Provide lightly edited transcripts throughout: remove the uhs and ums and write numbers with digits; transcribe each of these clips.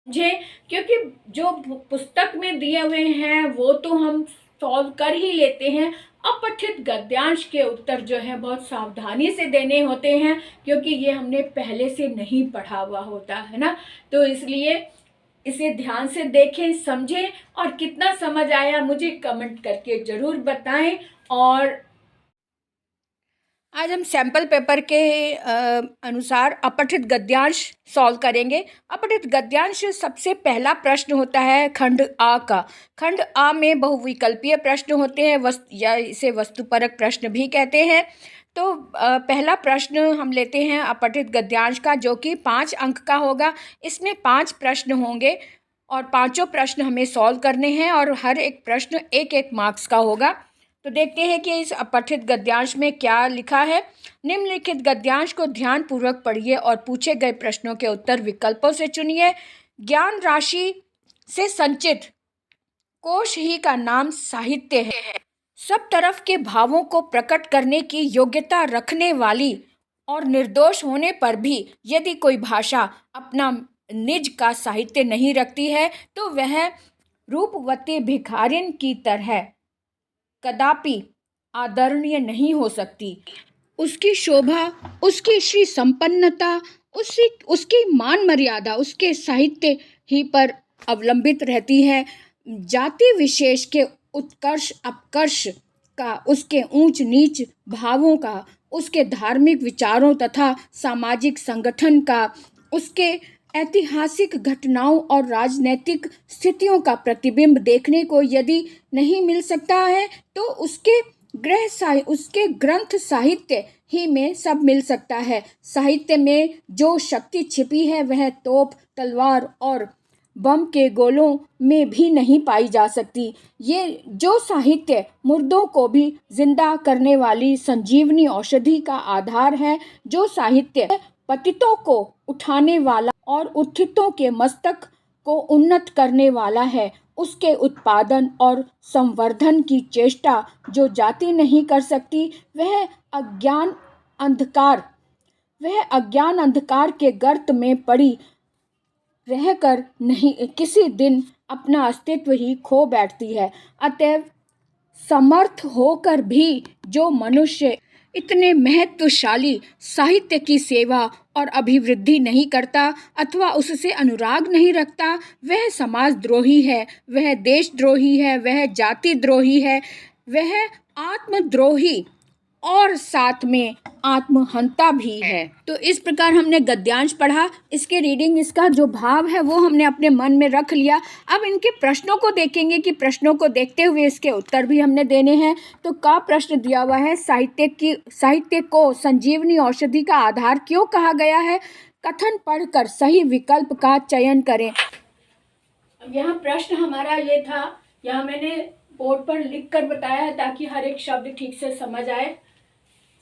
समझे, क्योंकि जो पुस्तक में दिए हुए हैं वो तो हम सॉल्व कर ही लेते हैं। अपठित गद्यांश के उत्तर जो है बहुत सावधानी से देने होते हैं, क्योंकि ये हमने पहले से नहीं पढ़ा हुआ होता है ना। तो इसलिए इसे ध्यान से देखें, समझें, और कितना समझ आया मुझे कमेंट करके जरूर बताएं। और आज हम सैंपल पेपर के अनुसार अपठित गद्यांश सॉल्व करेंगे। अपठित गद्यांश सबसे पहला प्रश्न होता है खंड आ का। खंड आ में बहुविकल्पीय प्रश्न होते हैं, या इसे वस्तुपरक प्रश्न भी कहते हैं। तो पहला प्रश्न हम लेते हैं अपठित गद्यांश का, जो कि 5 अंक का होगा। इसमें 5 प्रश्न होंगे और पांचों प्रश्न हमें सॉल्व करने हैं, और हर एक प्रश्न 1-1 मार्क्स का होगा। तो देखते हैं कि इस अपठित गद्यांश में क्या लिखा है। निम्नलिखित गद्यांश को ध्यानपूर्वक पढ़िए और पूछे गए प्रश्नों के उत्तर विकल्पों से चुनिए। ज्ञान राशि से संचित कोश ही का नाम साहित्य है। सब तरफ के भावों को प्रकट करने की योग्यता रखने वाली और निर्दोष होने पर भी यदि कोई भाषा अपना निज का साहित्य नहीं रखती है तो वह रूपवती भिखारिन की तरह कदापि आदरणीय नहीं हो सकती। उसकी शोभा, उसकी श्री संपन्नता, उसकी मान मर्यादा उसके साहित्य ही पर अवलंबित रहती है। जाति विशेष के उत्कर्ष अपकर्ष का, उसके ऊंच नीच भावों का, उसके धार्मिक विचारों तथा सामाजिक संगठन का, उसके ऐतिहासिक घटनाओं और राजनैतिक स्थितियों का प्रतिबिंब देखने को यदि नहीं मिल सकता है तो उसके ग्रंथ साहित्य ही में सब मिल सकता है। साहित्य में जो शक्ति छिपी है वह तोप, तलवार और बम के गोलों में भी नहीं पाई जा सकती। ये जो साहित्य मुर्दों को भी जिंदा करने वाली संजीवनी औषधि का आधार है, जो साहित्य पतितों को उठाने वाला और उत्थितों के मस्तक को उन्नत करने वाला है, उसके उत्पादन और संवर्धन की चेष्टा जो जाति नहीं कर सकती, वह अज्ञान अंधकार के गर्त में पड़ी रहकर नहीं किसी दिन अपना अस्तित्व ही खो बैठती है। अतएव समर्थ होकर भी जो मनुष्य इतने महत्वशाली साहित्य की सेवा और अभिवृद्धि नहीं करता अथवा उससे अनुराग नहीं रखता, वह समाजद्रोही है, वह देशद्रोही है, वह जाति द्रोही है, वह आत्मद्रोही और साथ में आत्महंता भी है। तो इस प्रकार हमने गद्यांश पढ़ा, इसके रीडिंग, इसका जो भाव है वो हमने अपने मन में रख लिया। अब इनके प्रश्नों को देखेंगे कि प्रश्नों को देखते हुए इसके उत्तर भी हमने देने हैं। तो का प्रश्न दिया हुआ है, साहित्य को संजीवनी औषधि का आधार क्यों कहा गया है? कथन पढ़कर सही विकल्प का चयन करें। यहाँ प्रश्न हमारा ये था, यहाँ मैंने बोर्ड पर लिख कर बताया है ताकि हर एक शब्द ठीक से समझ आए।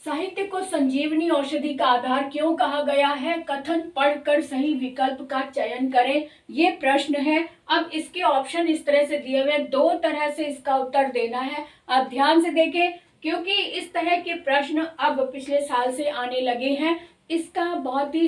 साहित्य को संजीवनी औषधि का आधार क्यों कहा गया है? कथन पढ़कर सही विकल्प का चयन करें, ये प्रश्न है। अब इसके ऑप्शन इस तरह से दिए हुए, 2 तरह से इसका उत्तर देना है। आप ध्यान से देखें, क्योंकि इस तरह के प्रश्न अब पिछले साल से आने लगे हैं। इसका बहुत ही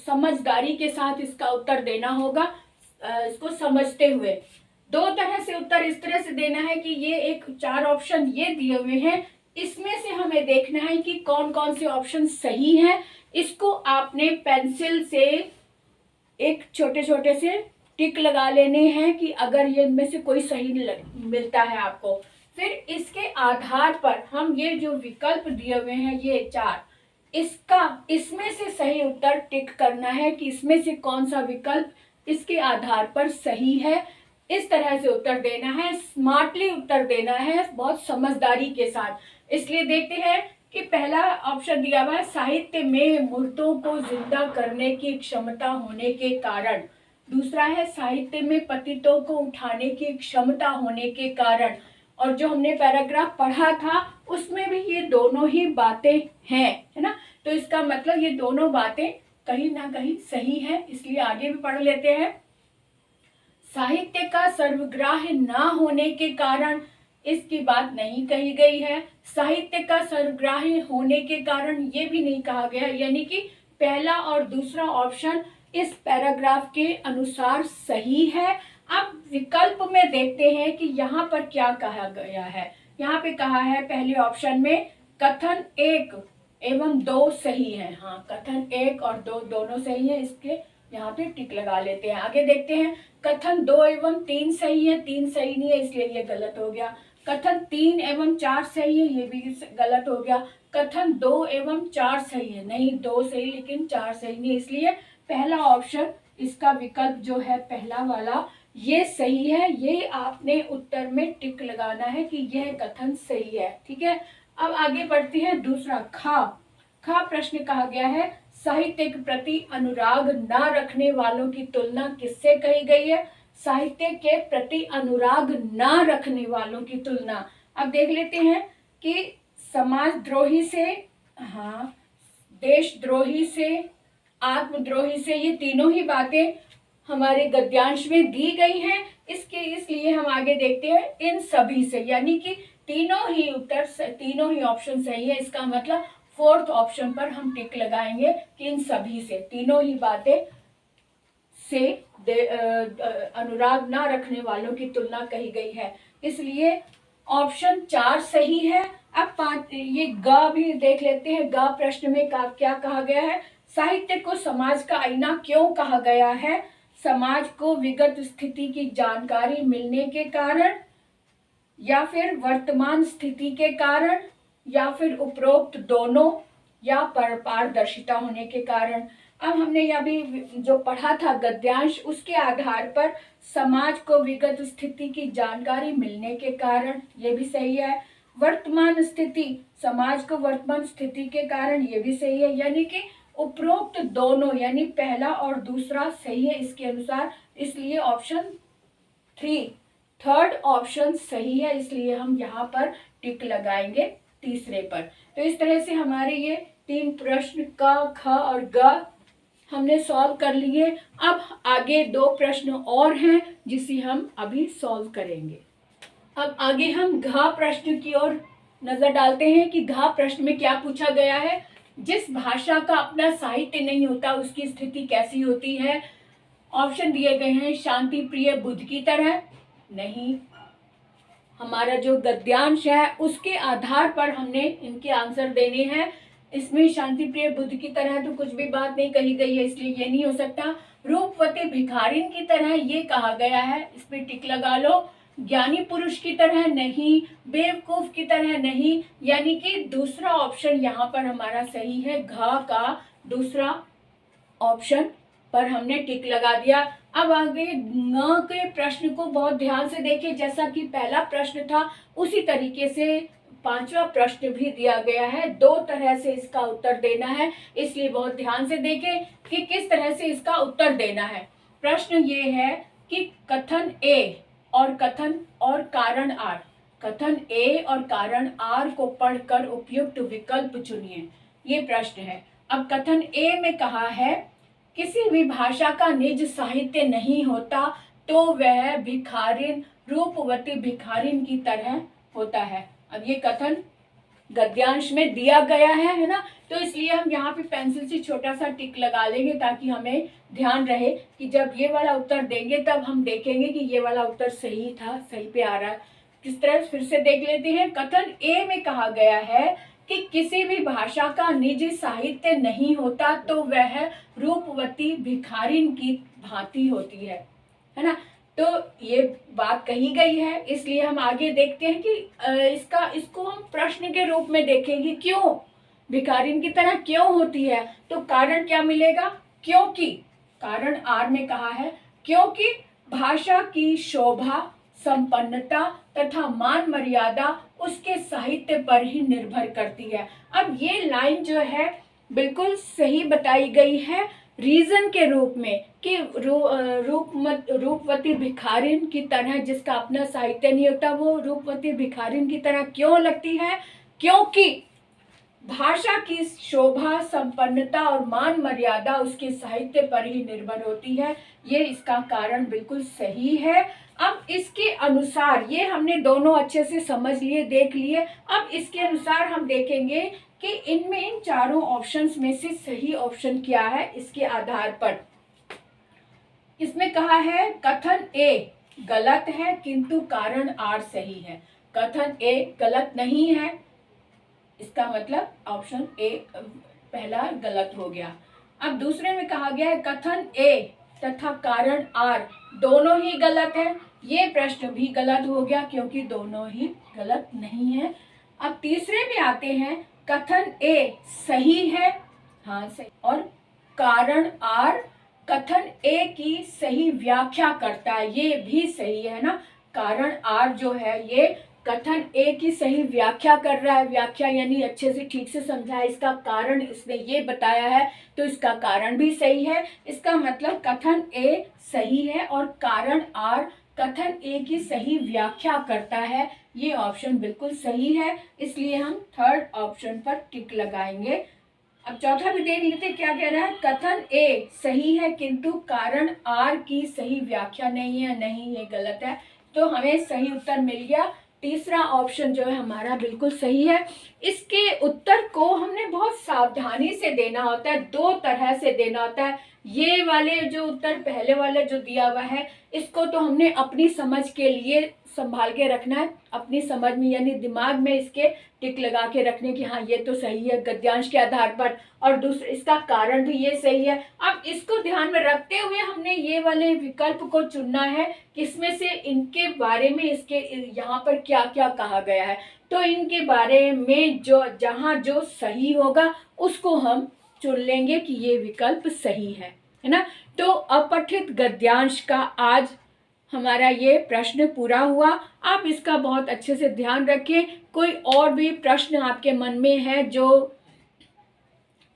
समझदारी के साथ इसका उत्तर देना होगा, इसको समझते हुए। 2 तरह से उत्तर इस तरह से देना है कि ये एक 4 ऑप्शन ये दिए हुए हैं, इसमें से हमें देखना है कि कौन कौन से ऑप्शन सही हैं। इसको आपने पेंसिल से एक छोटे छोटे से टिक लगा लेने हैं कि अगर ये इनमें से कोई सही मिलता है आपको। फिर इसके आधार पर हम ये जो विकल्प दिए हुए हैं ये 4, इसमें से सही उत्तर टिक करना है कि इसमें से कौन सा विकल्प इसके आधार पर सही है। इस तरह से उत्तर देना है, स्मार्टली उत्तर देना है, बहुत समझदारी के साथ। इसलिए देखते हैं कि पहला ऑप्शन दिया हुआ है, साहित्य में मुर्दों को जिंदा करने की क्षमता होने के कारण। दूसरा है, साहित्य में पतितों को उठाने की क्षमता होने के कारण। और जो हमने पैराग्राफ पढ़ा था उसमें भी ये दोनों ही बातें हैं, है ना। तो इसका मतलब ये दोनों बातें कहीं ना कहीं सही है, इसलिए आगे भी पढ़ लेते हैं। साहित्य का सर्वग्राह्य ना होने के कारण इसकी बात नहीं कही गई है। साहित्य का सर्वग्राह्य होने के कारण ये भी नहीं कहा गया, यानी कि पहला और दूसरा ऑप्शन इस पैराग्राफ के अनुसार सही है। अब विकल्प में देखते हैं कि यहाँ पर क्या कहा गया है। यहाँ पे कहा है पहले ऑप्शन में कथन 1 एवं 2 सही है। हाँ, कथन 1 और 2 दोनों सही है, इसके यहाँ पे टिक लगा लेते हैं। आगे देखते हैं कथन 2 एवं 3 सही है, 3 सही नहीं है इसलिए ये गलत हो गया। कथन 3 एवं 4 सही है, ये भी गलत हो गया। कथन 2 एवं 4 सही है, नहीं 2 सही लेकिन 4 सही नहीं, इसलिए पहला ऑप्शन इसका विकल्प जो है पहला वाला ये सही है। ये आपने उत्तर में टिक लगाना है कि यह कथन सही है। ठीक है, अब आगे बढ़ते हैं। दूसरा खा प्रश्न कहा गया है साहित्य के प्रति अनुराग न रखने वालों की तुलना किससे कही गई है। साहित्य के प्रति अनुराग न रखने वालों की तुलना, अब देख लेते हैं कि समाजद्रोही से, हाँ, देशद्रोही से, आत्मद्रोही से, ये तीनों ही बातें हमारे गद्यांश में दी गई हैं। इसलिए हम आगे देखते हैं इन सभी से, यानी कि तीनों ही ऑप्शन सही है। इसका मतलब फोर्थ ऑप्शन पर हम टिक लगाएंगे कि इन सभी से, तीनों ही बातें से अनुराग ना रखने वालों की तुलना कही गई है, इसलिए ऑप्शन 4 सही है। अब 5 ये ग भी देख लेते हैं। ग प्रश्न में क्या कहा गया है। साहित्य को समाज का आईना क्यों कहा गया है। समाज को विगत स्थिति की जानकारी मिलने के कारण, या फिर वर्तमान स्थिति के कारण, या फिर उपरोक्त दोनों, या पारदर्शिता होने के कारण। अब हमने यह भी जो पढ़ा था गद्यांश, उसके आधार पर समाज को विगत स्थिति की जानकारी मिलने के कारण, ये भी सही है। वर्तमान स्थिति, समाज को वर्तमान स्थिति के कारण, ये भी सही है। यानी कि उपरोक्त दोनों, यानी पहला और दूसरा सही है इसके अनुसार, इसलिए ऑप्शन 3 थर्ड ऑप्शन सही है, इसलिए हम यहाँ पर टिक लगाएंगे तीसरे पर। तो इस तरह से हमारे ये 3 प्रश्न क, ख और ग हमने सॉल्व कर लिए। अब आगे 2 प्रश्न और हैं जिसे हम अभी सॉल्व करेंगे। अब आगे हम घ प्रश्न की ओर नजर डालते हैं कि घ प्रश्न में क्या पूछा गया है। जिस भाषा का अपना साहित्य नहीं होता उसकी स्थिति कैसी होती है। ऑप्शन दिए गए हैं शांति प्रिय बुद्ध की तरह, नहीं, हमारा जो गद्यांश है उसके आधार पर हमने इनके आंसर देने हैं। इसमें शांति प्रिय बुद्ध की तरह तो कुछ भी बात नहीं कही गई है, इसलिए ये नहीं हो सकता। रूपवती भिखारिन की तरह ये कहा गया है, इसमें टिक लगा लो। ज्ञानी पुरुष की तरह नहीं, बेवकूफ की तरह नहीं, यानी कि दूसरा ऑप्शन यहाँ पर हमारा सही है। घ का दूसरा ऑप्शन पर हमने टिक लगा दिया। अब आगे न के प्रश्न को बहुत ध्यान से देखें। जैसा कि पहला प्रश्न था उसी तरीके से 5वां प्रश्न भी दिया गया है। 2 तरह से इसका उत्तर देना है, इसलिए बहुत ध्यान से देखें कि किस तरह से इसका उत्तर देना है। प्रश्न ये है कि कथन ए और कथन और कारण आर, कथन ए और कारण आर को पढ़कर उपयुक्त विकल्प चुनिए, ये प्रश्न है। अब कथन ए में कहा है किसी भी भाषा का निज साहित्य नहीं होता तो वह भिखारिन, रूपवती भिखारिन की तरह होता है। अब ये कथन गद्यांश में दिया गया है ना, तो इसलिए हम यहाँ पे पेंसिल से छोटा सा टिक लगा लेंगे ताकि हमें ध्यान रहे कि जब ये वाला उत्तर देंगे तब हम देखेंगे कि ये वाला उत्तर सही था, सही पे आ रहा है। किस तरह फिर से देख लेते हैं। कथन ए में कहा गया है कि किसी भी भाषा का निजी साहित्य नहीं होता तो वह रूपवती भिखारिन की भांति होती है ना। तो ये बात कही गई है, इसलिए हम आगे देखते हैं कि इसको हम प्रश्न के रूप में देखेंगे, क्यों भिखारिन की तरह क्यों होती है। तो कारण क्या मिलेगा, क्योंकि कारण आर में कहा है क्योंकि भाषा की शोभा, संपन्नता तथा मान मर्यादा उसके साहित्य पर ही निर्भर करती है। अब ये लाइन जो है बिल्कुल सही बताई गई है रीजन के रूप में कि रूपवती भिखारिन की तरह, जिसका अपना साहित्य नहीं होता वो रूपवती भिखारिन की तरह क्यों लगती है, क्योंकि भाषा की शोभा, संपन्नता और मान मर्यादा उसके साहित्य पर ही निर्भर होती है। ये इसका कारण बिल्कुल सही है। अब इसके अनुसार, ये हमने दोनों अच्छे से समझ लिए, देख लिए। अब इसके अनुसार हम देखेंगे कि इनमें इन चारों ऑप्शंस में से सही ऑप्शन क्या है। इसके आधार पर इसमें कहा है कथन ए गलत है किंतु कारण आर सही है। कथन ए गलत नहीं है, इसका मतलब ऑप्शन ए पहला गलत हो गया। अब दूसरे में कहा गया है कथन ए तथा कारण आर दोनों ही गलत है। ये प्रश्न भी गलत हो गया क्योंकि दोनों ही गलत नहीं है। अब तीसरे में आते हैं कथन ए सही है, हाँ सही, और कारण आर कथन ए की सही व्याख्या करता है, ये भी सही है ना। कारण आर जो है ये कथन ए की सही व्याख्या कर रहा है, व्याख्या यानी अच्छे से ठीक से समझा है, इसका कारण इसने ये बताया है तो इसका कारण भी सही है। इसका मतलब कथन ए सही है और कारण आर कथन ए की सही व्याख्या करता है। ये ऑप्शन बिल्कुल सही है, इसलिए हम थर्ड ऑप्शन पर टिक लगाएंगे। अब चौथा भी देख लेते क्या कह रहा है। कथन ए सही है किंतु कारण आर की सही व्याख्या नहीं है, नहीं ये गलत है, तो हमें सही उत्तर मिल गया। तीसरा ऑप्शन जो है हमारा बिल्कुल सही है। इसके उत्तर को हमने बहुत सावधानी से देना होता है, दो तरह से देना होता है। ये वाले जो उत्तर पहले वाले जो दिया हुआ है इसको तो हमने अपनी समझ के लिए संभाल के रखना है, अपनी समझ में यानी दिमाग में इसके टिक लगा के रखने की हाँ ये तो सही है गद्यांश के आधार पर, और दूसरा इसका कारण भी ये सही है। अब इसको ध्यान में रखते हुए हमने ये वाले विकल्प को चुनना है किसमें से इनके बारे में इसके यहाँ पर क्या क्या कहा गया है, तो इनके बारे में जो जहाँ जो सही होगा उसको हम चुन लेंगे कि ये विकल्प सही है ना। तो अपठित गद्यांश का आज हमारा ये प्रश्न पूरा हुआ। आप इसका बहुत अच्छे से ध्यान रखें। कोई और भी प्रश्न आपके मन में है जो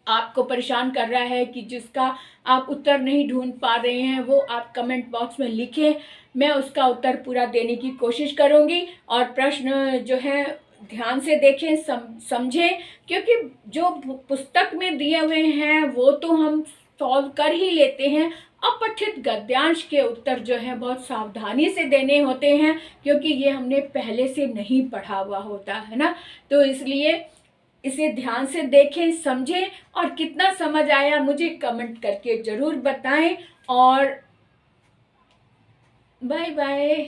आपको परेशान कर रहा है कि जिसका आप उत्तर नहीं ढूंढ पा रहे हैं, वो आप कमेंट बॉक्स में लिखें, मैं उसका उत्तर पूरा देने की कोशिश करूंगी। और प्रश्न जो है ध्यान से देखें, समझें, क्योंकि जो पुस्तक में दिए हुए हैं वो तो हम सॉल्व कर ही लेते हैं। अपठित गद्यांश के उत्तर जो है बहुत सावधानी से देने होते हैं क्योंकि ये हमने पहले से नहीं पढ़ा हुआ होता है ना। तो इसलिए इसे ध्यान से देखें, समझें, और कितना समझ आया मुझे कमेंट करके ज़रूर बताएं। और बाय बाय।